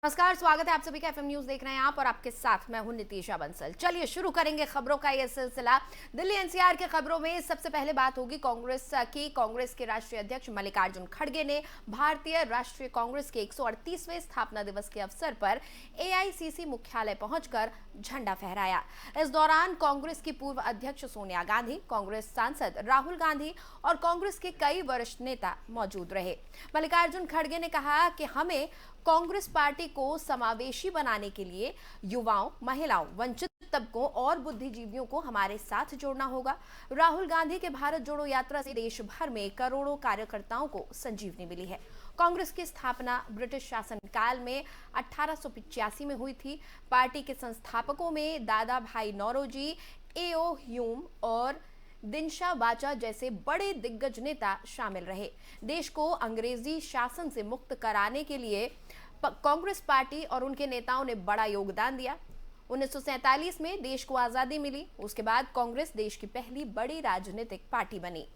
नमस्कार, स्वागत है आप सभी का एफएम न्यूज देख रहे हैं आप और आपके साथ मैं हूं नितीशा बंसल। चलिए शुरू करेंगे खबरों का यह सिलसिला। दिल्ली एनसीआर के खबरों में सबसे पहले बात होगी कांग्रेस की। कांग्रेस के राष्ट्रीय अध्यक्ष मल्लिकार्जुन खड़गे ने भारतीय राष्ट्रीय कांग्रेस के 138वें स्थापना दिवस के अवसर पर एआईसीसी मुख्यालय पहुंचकर झंडा फहराया। इस दौरान कांग्रेस की पूर्व अध्यक्ष सोनिया गांधी, कांग्रेस सांसद राहुल गांधी और कांग्रेस के कई वरिष्ठ नेता मौजूद रहे। मल्लिकार्जुन खड़गे ने कहा कि हमें कांग्रेस पार्टी को समावेशी बनाने के लिए युवाओं, महिलाओं, वंचित तबकों और बुद्धिजीवियों को हमारे साथ जोड़ना होगा। राहुल गांधी के भारत जोड़ो यात्रा से देश भर में करोड़ों कार्यकर्ताओं को संजीवनी मिली है। कांग्रेस की स्थापना ब्रिटिश शासनकाल में 1885 में हुई थी। पार्टी के संस्थापकों में दादा भाई नौरोजी, एओ ह्यूम और दिनशा वाचा जैसे बड़े दिग्गज नेता शामिल रहे। देश को अंग्रेजी शासन से मुक्त कराने के लिए कांग्रेस पार्टी और उनके नेताओं ने बड़ा योगदान दिया। 1947 में देश को आजादी मिली। उसके बाद कांग्रेस देश की पहली बड़ी राजनीतिक पार्टी बनी।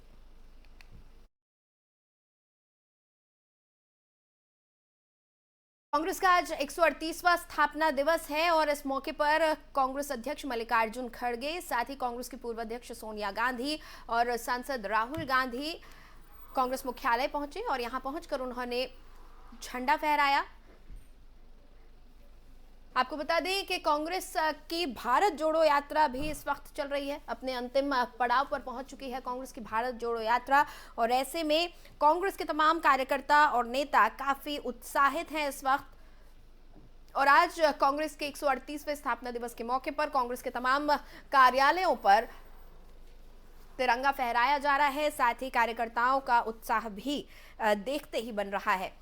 कांग्रेस का आज 138वां स्थापना दिवस है और इस मौके पर कांग्रेस अध्यक्ष मल्लिकार्जुन खड़गे, साथ ही कांग्रेस की पूर्व अध्यक्ष सोनिया गांधी और सांसद राहुल गांधी कांग्रेस मुख्यालय पहुंचे और यहां पहुंचकर उन्होंने झंडा फहराया। आपको बता दें कि कांग्रेस की भारत जोड़ो यात्रा भी इस वक्त चल रही है, अपने अंतिम पड़ाव पर पहुंच चुकी है कांग्रेस की भारत जोड़ो यात्रा। और ऐसे में कांग्रेस के तमाम कार्यकर्ता और नेता काफी उत्साहित हैं इस वक्त। और आज कांग्रेस के 138वें स्थापना दिवस के मौके पर कांग्रेस के तमाम कार्यालयों पर तिरंगा फहराया जा रहा है। साथ ही कार्यकर्ताओं का उत्साह भी देखते ही बन रहा है।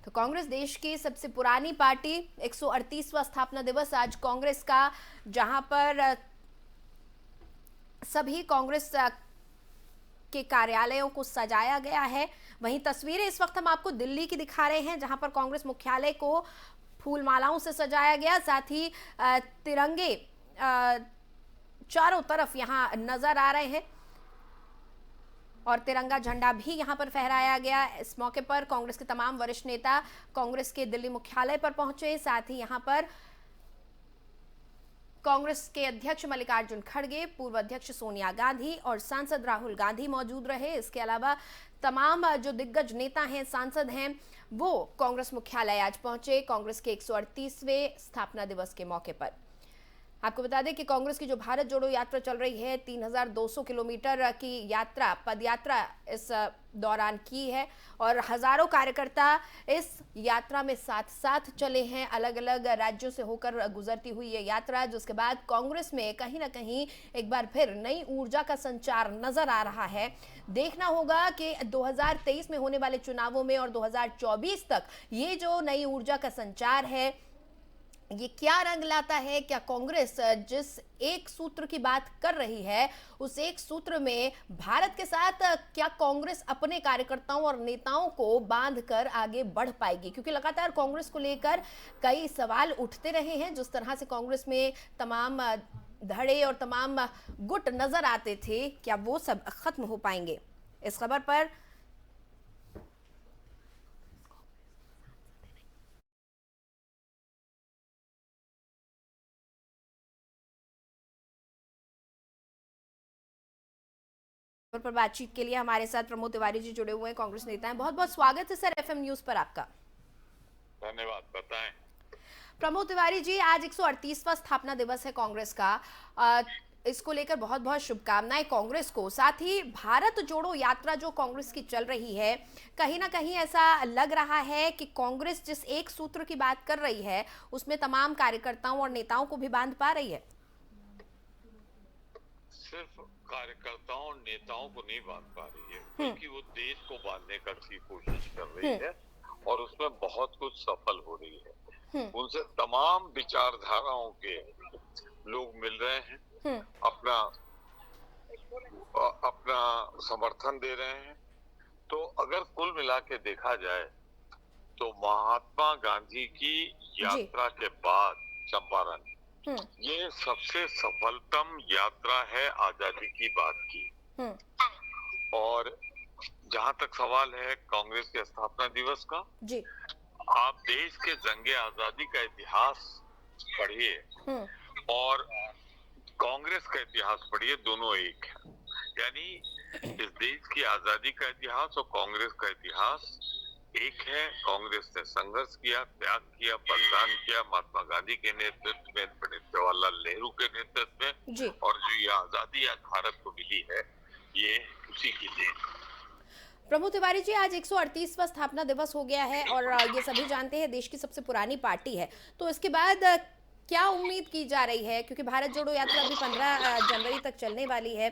तो कांग्रेस देश की सबसे पुरानी पार्टी, 138वां स्थापना दिवस आज कांग्रेस का, जहां पर सभी कांग्रेस के कार्यालयों को सजाया गया है। वहीं तस्वीरें इस वक्त हम आपको दिल्ली की दिखा रहे हैं, जहां पर कांग्रेस मुख्यालय को फूल मालाओं से सजाया गया। साथ ही तिरंगे चारों तरफ यहां नजर आ रहे हैं और तिरंगा झंडा भी यहां पर फहराया गया। इस मौके पर कांग्रेस के तमाम वरिष्ठ नेता कांग्रेस के दिल्ली मुख्यालय पर पहुंचे। साथ ही यहां पर कांग्रेस के अध्यक्ष मल्लिकार्जुन खड़गे, पूर्व अध्यक्ष सोनिया गांधी और सांसद राहुल गांधी मौजूद रहे। इसके अलावा तमाम जो दिग्गज नेता हैं, सांसद हैं, वो कांग्रेस मुख्यालय आज पहुंचे कांग्रेस के 138वें स्थापना दिवस के मौके पर। आपको बता दें कि कांग्रेस की जो भारत जोड़ो यात्रा चल रही है, 3200 किलोमीटर की यात्रा, पदयात्रा इस दौरान की है और हजारों कार्यकर्ता इस यात्रा में साथ साथ चले हैं। अलग अलग राज्यों से होकर गुजरती हुई ये यात्रा, जिसके बाद कांग्रेस में कहीं ना कहीं एक बार फिर नई ऊर्जा का संचार नजर आ रहा है। देखना होगा कि 2023 में होने वाले चुनावों में और 2024 तक ये जो नई ऊर्जा का संचार है, ये क्या रंग लाता है। क्या कांग्रेस जिस एक सूत्र की बात कर रही है, उस एक सूत्र में भारत के साथ क्या कांग्रेस अपने कार्यकर्ताओं और नेताओं को बांधकर आगे बढ़ पाएगी? क्योंकि लगातार कांग्रेस को लेकर कई सवाल उठते रहे हैं। जिस तरह से कांग्रेस में तमाम धड़े और तमाम गुट नजर आते थे, क्या वो सब खत्म हो पाएंगे? इस खबर पर बातचीत के लिए हमारे साथ प्रमोद तिवारी जी जुड़े हुए हैं, कांग्रेस नेता हैं। बहुत बहुत स्वागत है सर एफएम न्यूज पर आपका। धन्यवाद। बताएं। प्रमोद तिवारी जी, आज 138वां स्थापना दिवस है कांग्रेस का। इसको लेकर बहुत बहुत शुभकामनाएं कांग्रेस को। साथ ही भारत जोड़ो यात्रा जो कांग्रेस की चल रही है, कहीं ना कहीं ऐसा लग रहा है कि कांग्रेस जिस एक सूत्र की बात कर रही है, उसमें तमाम कार्यकर्ताओं और नेताओं को भी बांध पा रही है। सिर्फ कार्यकर्ताओं और नेताओं को नहीं बांध पा रही है, बल्कि वो देश को बांधने की कोशिश कर रही है और उसमें बहुत कुछ सफल हो रही है। उनसे तमाम विचारधाराओं के लोग मिल रहे हैं, अपना अपना समर्थन दे रहे हैं। तो अगर कुल मिला के देखा जाए तो महात्मा गांधी की यात्रा के बाद चंपारण, ये सबसे सफलतम यात्रा है आजादी की बात की। और जहां तक सवाल है कांग्रेस के स्थापना दिवस का, जी, आप देश के जंगे आजादी का इतिहास पढ़िए और कांग्रेस का इतिहास पढ़िए, दोनों एक है। यानी इस देश की आजादी का इतिहास और कांग्रेस का इतिहास एक है। कांग्रेस ने संघर्ष किया, त्याग किया, बलिदान किया, महात्मा गांधी के नेतृत्व में, पंडित जवाहरलाल नेहरू के नेतृत्व में, जी। और जो ये आजादी आज भारत को मिली है, ये उसी की देन। प्रमोद तिवारी जी, आज 138वां स्थापना दिवस हो गया है और ये सभी जानते हैं देश की सबसे पुरानी पार्टी है, तो इसके बाद क्या उम्मीद की जा रही है, क्योंकि भारत जोड़ो यात्रा अभी 15 जनवरी तक चलने वाली है,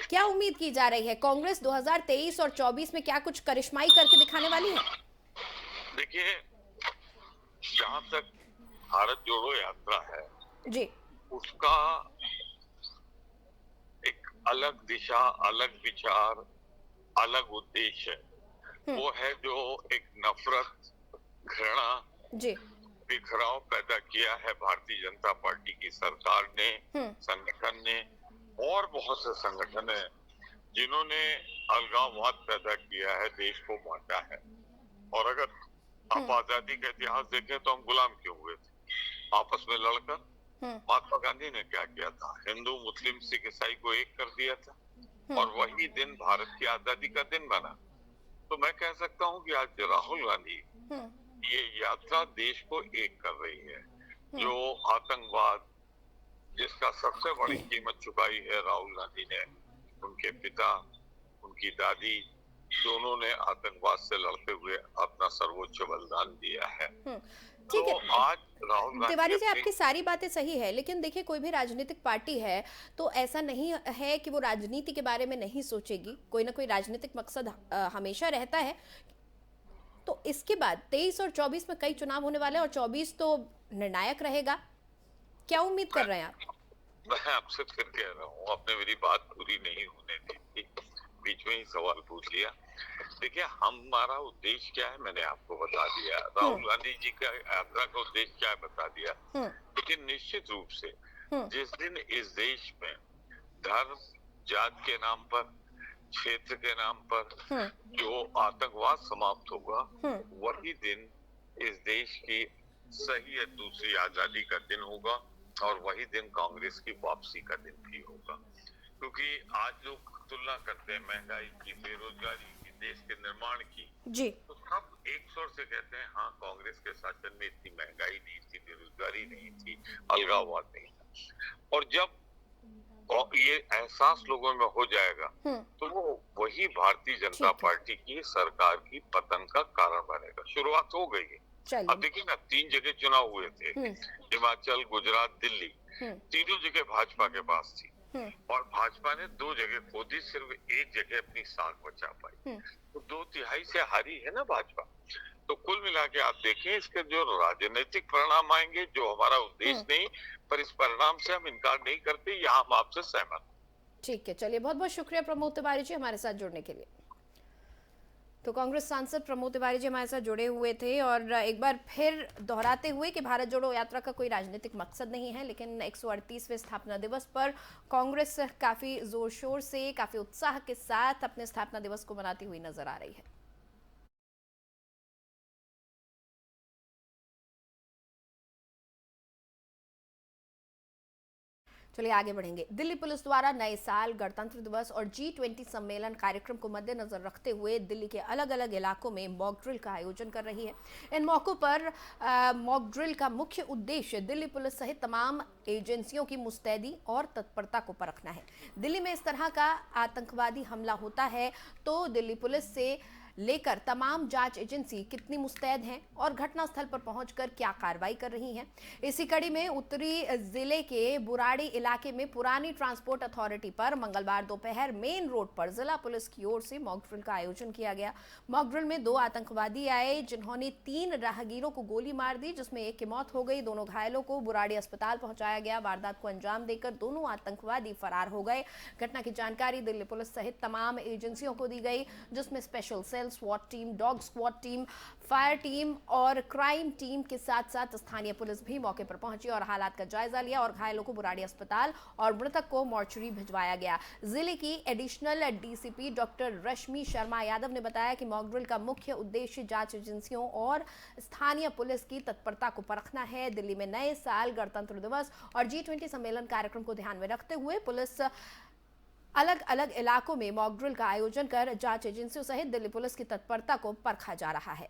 क्या उम्मीद की जा रही है? कांग्रेस 2023 और 24 में क्या कुछ करिश्माई करके दिखाने वाली है? देखिए, जहाँ तक भारत जोड़ो यात्रा है जी, उसका एक अलग दिशा, अलग विचार, अलग उद्देश्य है। वो है जो एक नफरत, घृणा, जी, बिखराव पैदा किया है भारतीय जनता पार्टी की सरकार ने, संगठन ने, और बहुत से संगठन है जिन्होंने अलगाववाद पैदा किया है, देश को बांटा है। और अगर आप आजादी का इतिहास देखें तो हम गुलाम क्यों हुए थे? आपस में लड़कर। महात्मा गांधी ने क्या किया था? हिंदू, मुस्लिम, सिख, ईसाई को एक कर दिया था, और वही दिन भारत की आजादी का दिन बना। तो मैं कह सकता हूँ कि आज राहुल गांधी ये यात्रा देश को एक कर रही है। जो आतंकवाद, जिसका सबसे बड़ी कीमत चुकाई है राहुल गांधी ने, उनके पिता, उनकी दादी, दोनों ने आतंकवाद से लड़ते हुए अपना सर्वोच्च बलिदान दिया है। ठीक है। तो आज राहुल तिवारी जी, आपकी सारी बातें सही है, लेकिन देखिए कोई भी राजनीतिक पार्टी है तो ऐसा नहीं है कि वो राजनीति के बारे में नहीं सोचेगी, कोई ना कोई राजनीतिक मकसद हमेशा रहता है। तो इसके बाद 23 और 24 में कई चुनाव होने वाले हैं और 24 तो निर्णायक रहेगा, क्या उम्मीद कर रहे हैं आप? मैं आपसे फिर कह रहा हूँ, आपने मेरी बात पूरी नहीं होने दी थी, बीच में ही सवाल पूछ लिया। देखिए, हमारा उद्देश्य क्या है मैंने आपको बता दिया, राहुल गांधी जी का यात्रा का उद्देश्य क्या है बता दिया। लेकिन निश्चित रूप से जिस दिन इस देश में धर्म, जात के नाम पर, क्षेत्र के नाम पर जो आतंकवाद समाप्त होगा, वही दिन इस देश की सही या दूसरी आजादी का दिन होगा, और वही दिन कांग्रेस की वापसी का दिन भी होगा। क्योंकि आज लोग तुलना करते हैं महंगाई की, बेरोजगारी की, देश के निर्माण की, जी, तो सब एक स्वर से कहते हैं हाँ, कांग्रेस के शासन में इतनी महंगाई नहीं थी, बेरोजगारी नहीं थी, अलगाववाद नहीं था। और जब ये एहसास लोगों में हो जाएगा तो वो वही भारतीय जनता पार्टी की सरकार की पतन का कारण बनेगा। शुरुआत हो गई है। अब देखिए ना, 3 जगह चुनाव हुए थे, हिमाचल, गुजरात, दिल्ली, तीनों जगह भाजपा के पास थी, और भाजपा ने 2 जगह खो दी, सिर्फ 1 जगह अपनी साख बचा पाई। तो 2/3 से हारी है ना भाजपा। तो कुल मिला के आप देखें, इसके जो राजनीतिक परिणाम आएंगे, जो हमारा उद्देश्य नहीं, पर इस परिणाम से हम इनकार नहीं करते, यहाँ हम आपसे सहमत। ठीक है, चलिए, बहुत बहुत शुक्रिया प्रमोद तिवारी जी हमारे साथ जुड़ने के लिए। तो कांग्रेस सांसद प्रमोद तिवारी जी हमारे साथ जुड़े हुए थे, और एक बार फिर दोहराते हुए कि भारत जोड़ो यात्रा का कोई राजनीतिक मकसद नहीं है, लेकिन 138वें स्थापना दिवस पर कांग्रेस काफी जोर शोर से, काफी उत्साह के साथ अपने स्थापना दिवस को मनाती हुई नजर आ रही है। चलिए आगे बढ़ेंगे। दिल्ली पुलिस द्वारा नए साल, गणतंत्र दिवस और G20 सम्मेलन कार्यक्रम को मद्देनजर रखते हुए दिल्ली के अलग अलग इलाकों में मॉक ड्रिल का आयोजन कर रही है। इन मौकों पर मॉक ड्रिल का मुख्य उद्देश्य दिल्ली पुलिस सहित तमाम एजेंसियों की मुस्तैदी और तत्परता को परखना है। दिल्ली में इस तरह का आतंकवादी हमला होता है तो दिल्ली पुलिस से लेकर तमाम जांच एजेंसी कितनी मुस्तैद हैं और घटनास्थल पर पहुंचकर क्या कार्रवाई कर रही हैं। इसी कड़ी में उत्तरी जिले के बुराड़ी इलाके में पुरानी ट्रांसपोर्ट अथॉरिटी पर मंगलवार दोपहर मेन रोड पर जिला पुलिस की ओर से मॉक ड्रिल का आयोजन किया गया। मॉक ड्रिल में 2 आतंकवादी आए जिन्होंने 3 राहगीरों को गोली मार दी, जिसमें एक की मौत हो गई। दोनों घायलों को बुराड़ी अस्पताल पहुंचाया गया। वारदात को अंजाम देकर दोनों आतंकवादी फरार हो गए। घटना की जानकारी दिल्ली पुलिस सहित तमाम एजेंसियों को दी गई, जिसमें स्पेशल सेल, इंटेल स्वॉट team, dog squad team, fire team और क्राइम टीम के साथ साथ स्थानीय पुलिस भी मौके पर पहुंची और हालात का जायजा लिया और घायलों को बुराड़ी अस्पताल और मृतक को मॉर्चरी भिजवाया गया। जिले की एडिशनल डीसीपी डॉक्टर रश्मि शर्मा यादव ने बताया कि मॉक ड्रिल का मुख्य उद्देश्य जांच एजेंसियों और स्थानीय पुलिस की तत्परता को परखना है। दिल्ली में नए साल, गणतंत्र दिवस और G20 सम्मेलन कार्यक्रम को ध्यान में रखते हुए पुलिस अलग अलग इलाकों में मॉक ड्रिल का आयोजन कर जांच एजेंसियों सहित दिल्ली पुलिस की तत्परता को परखा जा रहा है।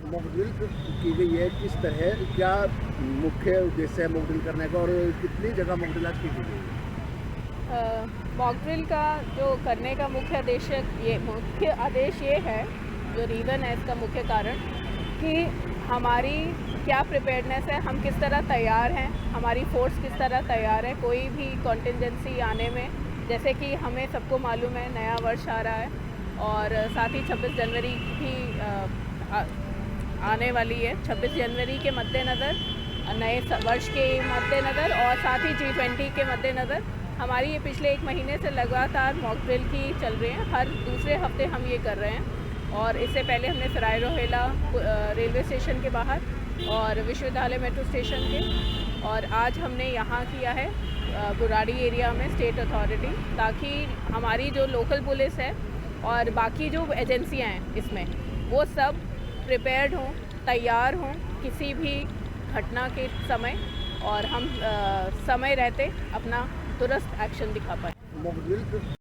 मॉक ड्रिल की गई है, किस तरह, क्या मुख्य उद्देश्य है मॉक ड्रिल करने का और कितनी जगह मॉक ड्रिल आज की गई है? मॉक ड्रिल का जो करने का मुख्य आदेश ये है, जो रीज़न है इसका मुख्य कारण, कि हमारी क्या प्रिपेयर्डनेस है, हम किस तरह तैयार हैं, हमारी फोर्स किस तरह तैयार है कोई भी कॉन्टिजेंसी आने में। जैसे कि हमें सबको मालूम है नया वर्ष आ रहा है और साथ ही 26 जनवरी भी आने वाली है। 26 जनवरी के मद्देनज़र, नए वर्ष के मद्देनज़र और साथ ही G20 के मद्देनज़र हमारी ये पिछले 1 महीने से लगातार मॉक ड्रिल की चल रही हैं। हर दूसरे हफ्ते हम ये कर रहे हैं और इससे पहले हमने सराय रोहिला रेलवे स्टेशन के बाहर और विश्वविद्यालय मेट्रो स्टेशन के, और आज हमने यहाँ किया है बुराड़ी एरिया में स्टेट अथॉरिटी, ताकि हमारी जो लोकल पुलिस है और बाकी जो एजेंसियाँ हैं इसमें वो सब प्रिपेयर्ड हों, तैयार हों किसी भी घटना के समय, और हम समय रहते अपना तुरंत एक्शन दिखा पाए। मॉक ड्रिल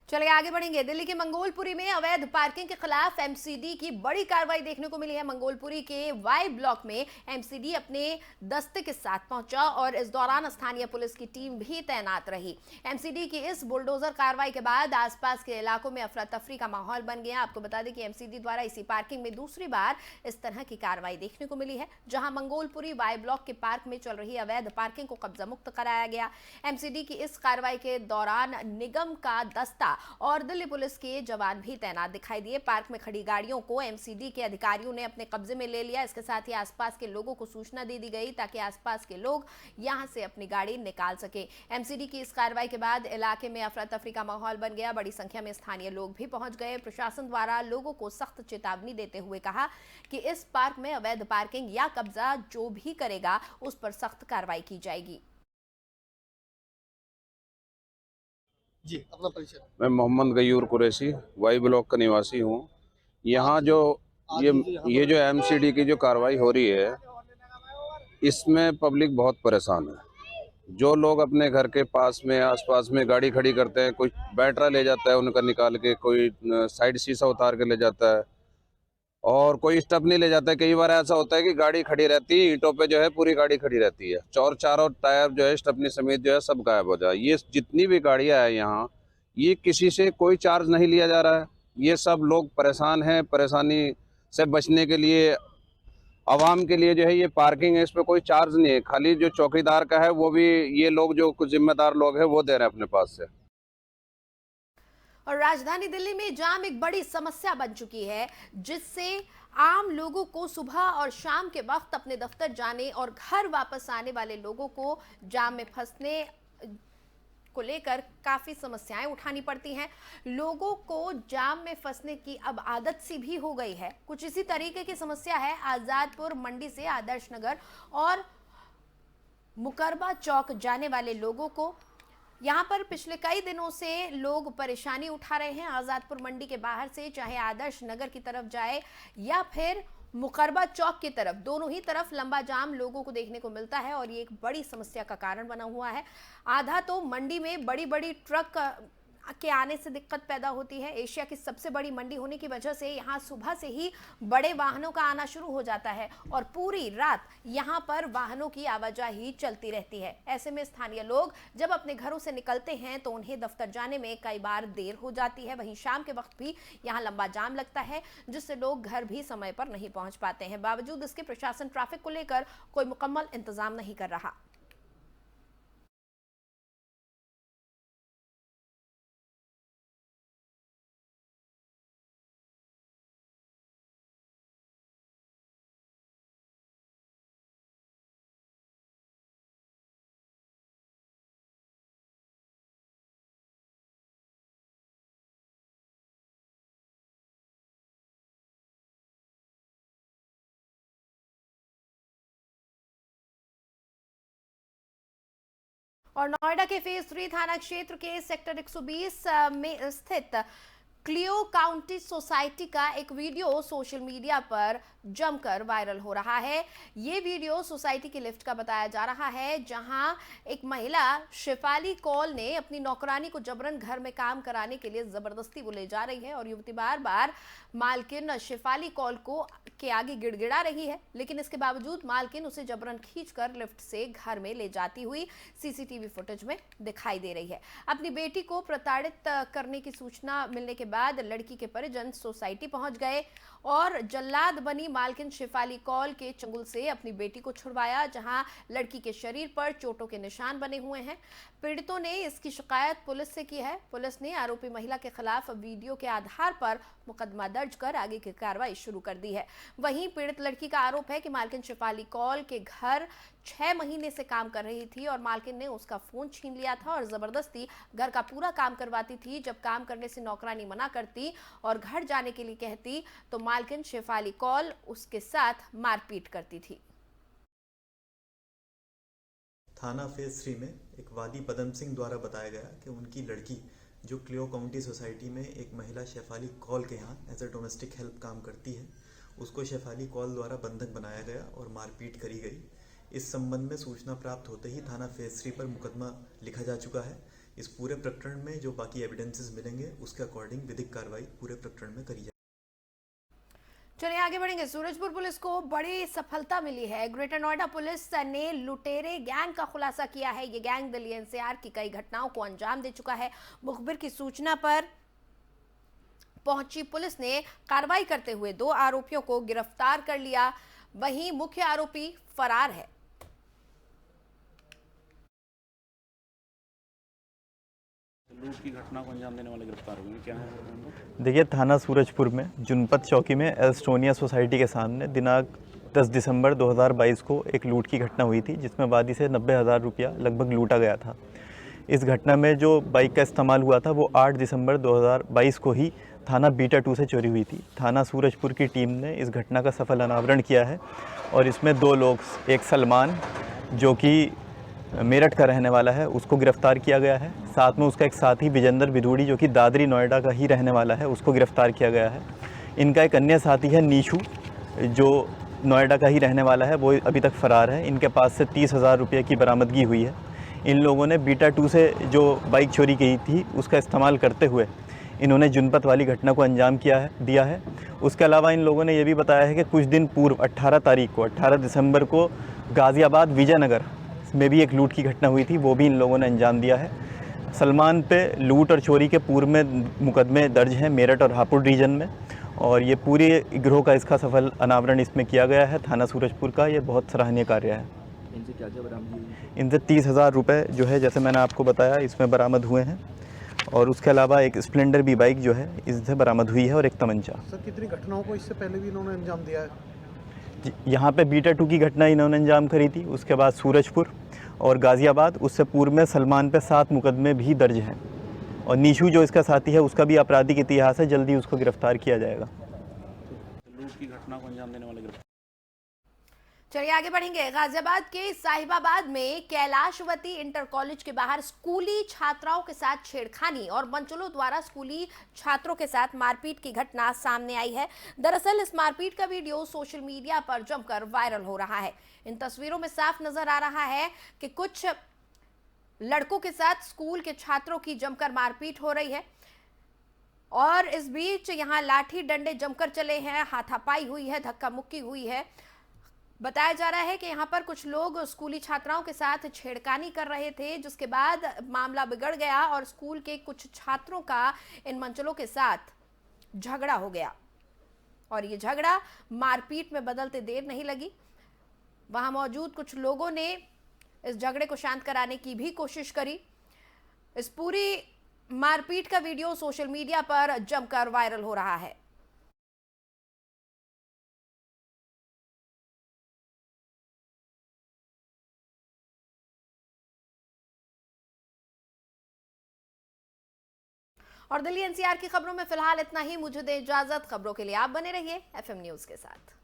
चलिए आगे बढ़ेंगे। दिल्ली के मंगोलपुरी में अवैध पार्किंग के खिलाफ एमसीडी की बड़ी कार्रवाई देखने को मिली है। मंगोलपुरी के वाई ब्लॉक में एमसीडी अपने दस्ते के साथ पहुंचा और इस दौरान स्थानीय पुलिस की टीम भी तैनात रही। एमसीडी की इस बुलडोजर कार्रवाई के बाद आसपास के इलाकों में अफरा तफरी का माहौल बन गया। आपको बता दें कि एमसीडी द्वारा इसी पार्किंग में दूसरी बार इस तरह की कार्रवाई देखने को मिली है, जहां मंगोलपुरी वाई ब्लॉक के पार्क में चल रही अवैध पार्किंग को कब्जा मुक्त कराया गया। एमसीडी की इस कार्रवाई के दौरान निगम का दस्ता और दिल्ली पुलिस के जवान भी तैनात दिखाई दिए। पार्क में खड़ी गाड़ियों को एमसीडी के अधिकारियों ने अपने कब्जे में ले लिया। इसके साथ ही आसपास के लोगों को सूचना दे दी गई ताकि आसपास के लोग यहां से अपनी गाड़ी निकाल सके। एमसीडी की इस कार्रवाई के बाद इलाके में अफरा तफरी का माहौल बन गया। बड़ी संख्या में स्थानीय लोग भी पहुंच गए। प्रशासन द्वारा लोगों को सख्त चेतावनी देते हुए कहा कि इस पार्क में अवैध पार्किंग या कब्जा जो भी करेगा उस पर सख्त कार्रवाई की जाएगी। जी, अपना परिचय। मैं मोहम्मद गयूर कुरैशी वाई ब्लॉक का निवासी हूँ। यहाँ जो ये जो एमसीडी की जो कार्रवाई हो रही है, इसमें पब्लिक बहुत परेशान है। जो लोग अपने घर के पास में आसपास में गाड़ी खड़ी करते हैं, कोई बैटरा ले जाता है उनका निकाल के, कोई साइड शीशा उतार के ले जाता है और कोई स्टपनी ले जाता है। कई बार ऐसा होता है कि गाड़ी खड़ी रहती है, ईंटों पे जो है पूरी गाड़ी खड़ी रहती है और चारों टायर जो है स्टपनी समेत जो है सब गायब हो जाए। ये जितनी भी गाड़ियां हैं यहाँ, ये किसी से कोई चार्ज नहीं लिया जा रहा है। ये सब लोग परेशान हैं। परेशानी से बचने के लिए आवाम के लिए जो है ये पार्किंग है, इस पर कोई चार्ज नहीं है। खाली जो चौकीदार का है वो भी ये लोग जो कुछ जिम्मेदार लोग हैं वो दे रहे हैं अपने पास से। और राजधानी दिल्ली में जाम एक बड़ी समस्या बन चुकी है, जिससे आम लोगों को सुबह और शाम के वक्त अपने दफ्तर जाने और घर वापस आने वाले लोगों को जाम में फंसने को लेकर काफी समस्याएं उठानी पड़ती हैं। लोगों को जाम में फंसने की अब आदत सी भी हो गई है। कुछ इसी तरीके की समस्या है आजादपुर मंडी से आदर्श नगर और मुकरबा चौक जाने वाले लोगों को। यहाँ पर पिछले कई दिनों से लोग परेशानी उठा रहे हैं। आजादपुर मंडी के बाहर से चाहे आदर्श नगर की तरफ जाए या फिर मुकरबा चौक की तरफ, दोनों ही तरफ लंबा जाम लोगों को देखने को मिलता है और ये एक बड़ी समस्या का कारण बना हुआ है। आधा तो मंडी में बड़ी बड़ी ट्रक के आने से दिक्कत पैदा होती है। एशिया की सबसे बड़ी मंडी होने की वजह से यहाँ सुबह से ही बड़े वाहनों का आना शुरू हो जाता है और पूरी रात यहाँ पर वाहनों की आवाजाही चलती रहती है। ऐसे में स्थानीय लोग जब अपने घरों से निकलते हैं तो उन्हें दफ्तर जाने में कई बार देर हो जाती है। वहीं शाम के वक्त भी यहाँ लंबा जाम लगता है, जिससे लोग घर भी समय पर नहीं पहुंच पाते हैं। बावजूद इसके प्रशासन ट्रैफिक को लेकर कोई मुकम्मल इंतजाम नहीं कर रहा। और नोएडा के फेज 3 थाना क्षेत्र के सेक्टर 120 में स्थित क्लियो काउंटी सोसाइटी का एक वीडियो सोशल मीडिया पर जमकर वायरल हो रहा है। ये वीडियो सोसाइटी की लिफ्ट का बताया जा रहा है, जहां एक महिला शेफाली कौल ने अपनी नौकरानी को जबरन घर में काम कराने के लिए जबरदस्ती वो ले जा रही है और युवती बार बार मालकिन शेफाली कौल को के आगे गिड़गिड़ा रही है, लेकिन इसके बावजूद मालकिन उसे जबरन खींचकर लिफ्ट से घर में ले जाती हुई सीसीटीवी फुटेज में दिखाई दे रही है। अपनी बेटी को प्रताड़ित करने की सूचना मिलने के बाद लड़की के परिजन सोसाइटी पहुंच गए और जल्लाद बनी मालकिन शेफाली कौल के चंगुल से अपनी बेटी को छुड़वाया, जहां लड़की के शरीर पर चोटों के निशान बने हुए हैं। पीड़ितों ने इसकी शिकायत पुलिस से की है। पुलिस ने आरोपी महिला के खिलाफ वीडियो के आधार पर मुकदमा दर्ज कर आगे की कार्रवाई शुरू कर दी है। वहीं पीड़ित लड़की का आरोप है कि मालकिन शेफाली कौल के घर 6 महीने से काम कर रही थी और मालकिन ने उसका फोन छीन लिया था और जबरदस्ती घर का पूरा काम करवाती थी। जब काम करने से नौकरानी मना करती और घर जाने के लिए कहती तो मालकिन शेफाली कौल उसके साथ मारपीट करती थी। थाना फेज 3 में एक वादी पदम सिंह द्वारा बताया गया कि उनकी लड़की जो क्लियो काउंटी सोसाइटी में एक महिला शेफाली कौल के यहाँ एज ए डोमेस्टिक हेल्प काम करती है, उसको शेफाली कौल द्वारा बंधक बनाया गया और मारपीट करी गई। इस संबंध में सूचना प्राप्त होते ही थाना फेज 3 पर मुकदमा लिखा जा चुका है। इस पूरे प्रकरण में जो बाकी एविडेंसेस मिलेंगे उसके अकॉर्डिंग विधिक कार्रवाई पूरे प्रकरण में करी जाएगी। चलिए आगे बढ़ेंगे। सूरजपुर पुलिस को बड़ी सफलता मिली है। ग्रेटर नोएडा पुलिस ने लुटेरे गैंग का खुलासा किया है। ये गैंग दिल्ली एनसीआर की कई घटनाओं को अंजाम दे चुका है। मुखबिर की सूचना पर पहुंची पुलिस ने कार्रवाई करते हुए 2 आरोपियों को गिरफ्तार कर लिया। वहीं मुख्य आरोपी फरार है। लूट की घटना को अंजाम देने वाले गिरफ्तार हुए, क्या है? देखिए, थाना सूरजपुर में जुनपत चौकी में एस्टोनिया सोसाइटी के सामने दिनांक 10 दिसंबर 2022 को एक लूट की घटना हुई थी, जिसमें वादी से 90,000 रुपया लगभग लूटा गया था। इस घटना में जो बाइक का इस्तेमाल हुआ था वो 8 दिसंबर 2022 को ही थाना बीटा 2 से चोरी हुई थी। थाना सूरजपुर की टीम ने इस घटना का सफल अनावरण किया है और इसमें 2 लोग, एक सलमान जो कि मेरठ का रहने वाला है, उसको गिरफ्तार किया गया है। साथ में उसका एक साथी विजेंद्र विधूड़ी जो कि दादरी नोएडा का ही रहने वाला है, उसको गिरफ्तार किया गया है। इनका एक अन्य साथी है नीशू, जो नोएडा का ही रहने वाला है, वो अभी तक फरार है। इनके पास से 30,000 रुपये की बरामदगी हुई है। इन लोगों ने बीटा 2 से जो बाइक चोरी की थी उसका इस्तेमाल करते हुए इन्होंने जुनपत वाली घटना को अंजाम दिया है। उसके अलावा इन लोगों ने ये भी बताया है कि कुछ दिन पूर्व 18 दिसंबर को गाज़ियाबाद विजयनगर में भी एक लूट की घटना हुई थी, वो भी इन लोगों ने अंजाम दिया है। सलमान पे लूट और चोरी के पूर्व में मुकदमे दर्ज हैं मेरठ और हापुड़ रीजन में, और ये पूरे गिरोह का इसका सफल अनावरण इसमें किया गया है। थाना सूरजपुर का ये बहुत सराहनीय कार्य है। इनसे क्या क्या बरामदगी हुई? इनसे 30,000 रुपये जो है, जैसे मैंने आपको बताया, इसमें बरामद हुए हैं। और उसके अलावा एक स्प्लेंडर भी बाइक जो है इससे बरामद हुई है और एक तमंचा। सर, कितनी घटनाओं को इससे पहले भी इन्होंने अंजाम दिया है? यहाँ पे बीटा 2 की घटना इन्होंने अंजाम करी थी, उसके बाद सूरजपुर और गाज़ियाबाद, उससे पूर्व में सलमान पे 7 मुकदमे भी दर्ज हैं। और नीशू जो इसका साथी है उसका भी आपराधिक इतिहास है, जल्दी उसको गिरफ्तार किया जाएगा। लूट की घटना को अंजाम देने वाले गिरफ्तार। चलिए आगे बढ़ेंगे। गाजियाबाद के साहिबाबाद में कैलाशवती इंटर कॉलेज के बाहर स्कूली छात्राओं के साथ छेड़खानी और मंचलों द्वारा स्कूली छात्रों के साथ मारपीट की घटना सामने आई है। दरअसल इस मारपीट का वीडियो सोशल मीडिया पर जमकर वायरल हो रहा है। इन तस्वीरों में साफ नजर आ रहा है कि कुछ लड़कों के साथ स्कूल के छात्रों की जमकर मारपीट हो रही है और इस बीच यहां लाठी डंडे जमकर चले हैं, हाथापाई हुई है, धक्का मुक्की हुई है। बताया जा रहा है कि यहां पर कुछ लोग स्कूली छात्राओं के साथ छेड़खानी कर रहे थे, जिसके बाद मामला बिगड़ गया और स्कूल के कुछ छात्रों का इन मंचलों के साथ झगड़ा हो गया और ये झगड़ा मारपीट में बदलते देर नहीं लगी। वहां मौजूद कुछ लोगों ने इस झगड़े को शांत कराने की भी कोशिश करी। इस पूरी मारपीट का वीडियो सोशल मीडिया पर जमकर वायरल हो रहा है। और दिल्ली एनसीआर की खबरों में फिलहाल इतना ही। मुझे दें इजाजत। खबरों के लिए आप बने रहिए एफएम न्यूज के साथ।